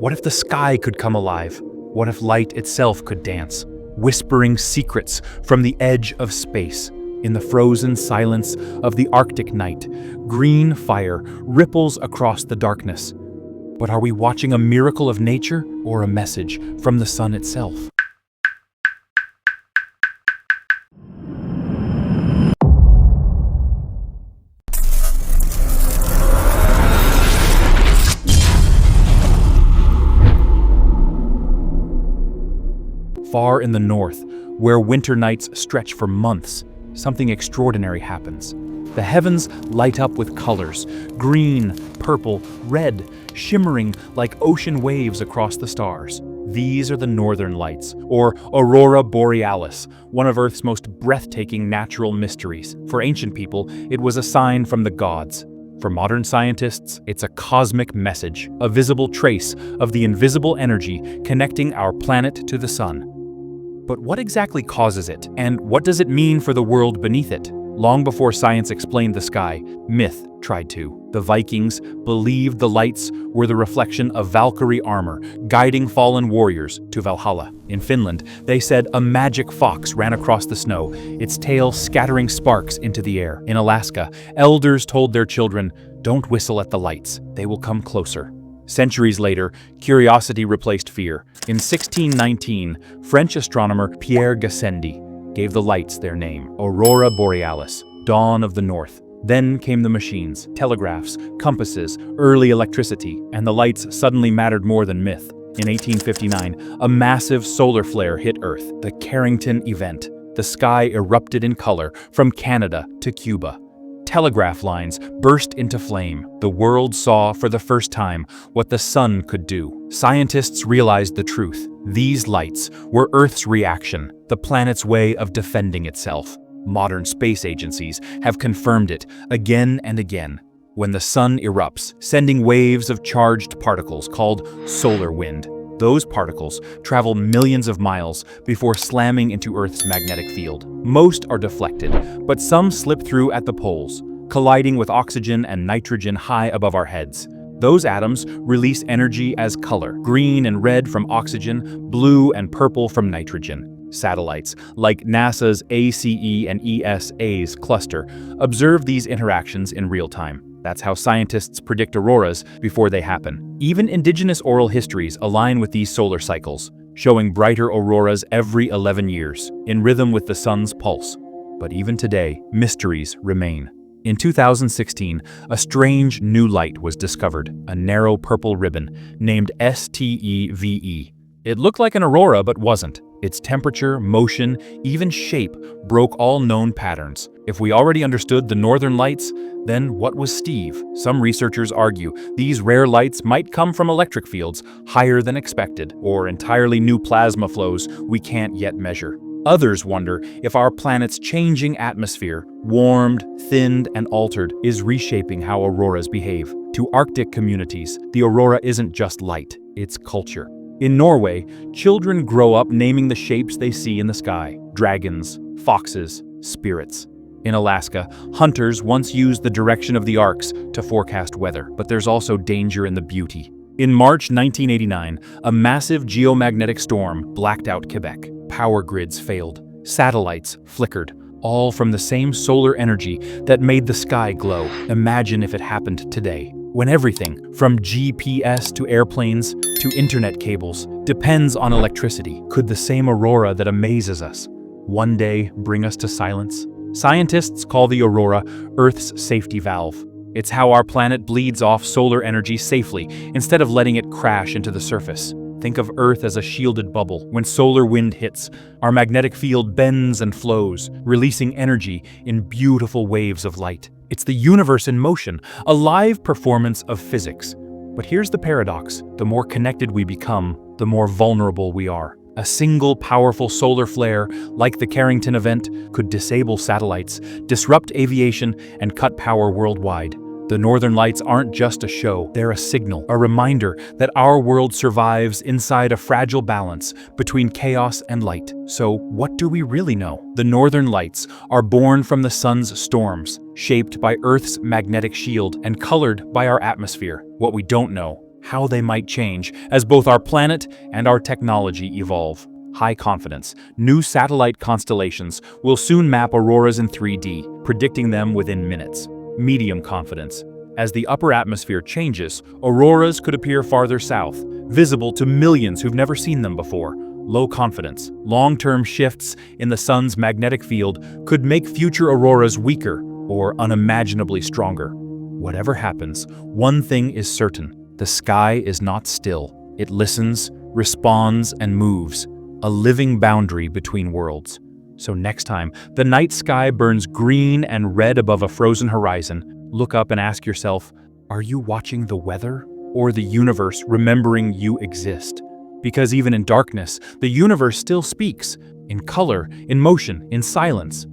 What if the sky could come alive? What if light itself could dance, whispering secrets from the edge of space? In the frozen silence of the Arctic night, green fire ripples across the darkness. But are we watching a miracle of nature or a message from the sun itself? Far in the north, where winter nights stretch for months, something extraordinary happens. The heavens light up with colors: green, purple, red, shimmering like ocean waves across the stars. These are the Northern Lights, or Aurora Borealis, one of Earth's most breathtaking natural mysteries. For ancient people, it was a sign from the gods. For modern scientists, it's a cosmic message, a visible trace of the invisible energy connecting our planet to the sun. But what exactly causes it, and what does it mean for the world beneath it? Long before science explained the sky, myth tried to. The Vikings believed the lights were the reflection of Valkyrie armor, guiding fallen warriors to Valhalla. In Finland, they said a magic fox ran across the snow, its tail scattering sparks into the air. In Alaska, elders told their children, "Don't whistle at the lights, they will come closer." Centuries later, curiosity replaced fear. In 1619, French astronomer Pierre Gassendi gave the lights their name, Aurora Borealis, dawn of the north. Then came the machines, telegraphs, compasses, early electricity, and the lights suddenly mattered more than myth. In 1859, a massive solar flare hit Earth, the Carrington event. The sky erupted in color from Canada to Cuba. Telegraph lines burst into flame. The world saw for the first time what the sun could do. Scientists realized the truth. These lights were Earth's reaction, the planet's way of defending itself. Modern space agencies have confirmed it again and again. When the sun erupts, sending waves of charged particles called solar wind. Those particles travel millions of miles before slamming into Earth's magnetic field. Most are deflected, but some slip through at the poles, colliding with oxygen and nitrogen high above our heads. Those atoms release energy as color: green and red from oxygen, blue and purple from nitrogen. Satellites, like NASA's ACE and ESA's cluster, observe these interactions in real time. That's how scientists predict auroras before they happen. Even indigenous oral histories align with these solar cycles, showing brighter auroras every 11 years, in rhythm with the sun's pulse. But even today, mysteries remain. In 2016, a strange new light was discovered, a narrow purple ribbon named STEVE. It looked like an aurora but wasn't. Its temperature, motion, even shape broke all known patterns. If we already understood the Northern Lights, then what was Steve? Some researchers argue these rare lights might come from electric fields higher than expected, or entirely new plasma flows we can't yet measure. Others wonder if our planet's changing atmosphere, warmed, thinned, and altered, is reshaping how auroras behave. To Arctic communities, the aurora isn't just light, it's culture. In Norway, children grow up naming the shapes they see in the sky: dragons, foxes, spirits. In Alaska, hunters once used the direction of the arcs to forecast weather, but there's also danger in the beauty. In March 1989, a massive geomagnetic storm blacked out Quebec. Power grids failed. Satellites flickered, all from the same solar energy that made the sky glow. Imagine if it happened today, when everything, from GPS to airplanes to internet cables, depends on electricity. Could the same aurora that amazes us one day bring us to silence? Scientists call the aurora Earth's safety valve. It's how our planet bleeds off solar energy safely instead of letting it crash into the surface. Think of Earth as a shielded bubble. When solar wind hits, our magnetic field bends and flows, releasing energy in beautiful waves of light. It's the universe in motion, a live performance of physics. But here's the paradox: the more connected we become, the more vulnerable we are. A single powerful solar flare, like the Carrington event, could disable satellites, disrupt aviation, and cut power worldwide. The Northern Lights aren't just a show, they're a signal, a reminder that our world survives inside a fragile balance between chaos and light. So, what do we really know? The Northern Lights are born from the sun's storms, shaped by Earth's magnetic shield and colored by our atmosphere. What we don't know how they might change as both our planet and our technology evolve. High confidence. New satellite constellations will soon map auroras in 3D, predicting them within minutes. Medium confidence. As the upper atmosphere changes, auroras could appear farther south, visible to millions who've never seen them before. Low confidence. Long-term shifts in the sun's magnetic field could make future auroras weaker or unimaginably stronger. Whatever happens, one thing is certain. The sky is not still. It listens, responds, and moves. A living boundary between worlds. So next time the night sky burns green and red above a frozen horizon, look up and ask yourself, are you watching the weather or the universe remembering you exist? Because even in darkness, the universe still speaks, in color, in motion, in silence.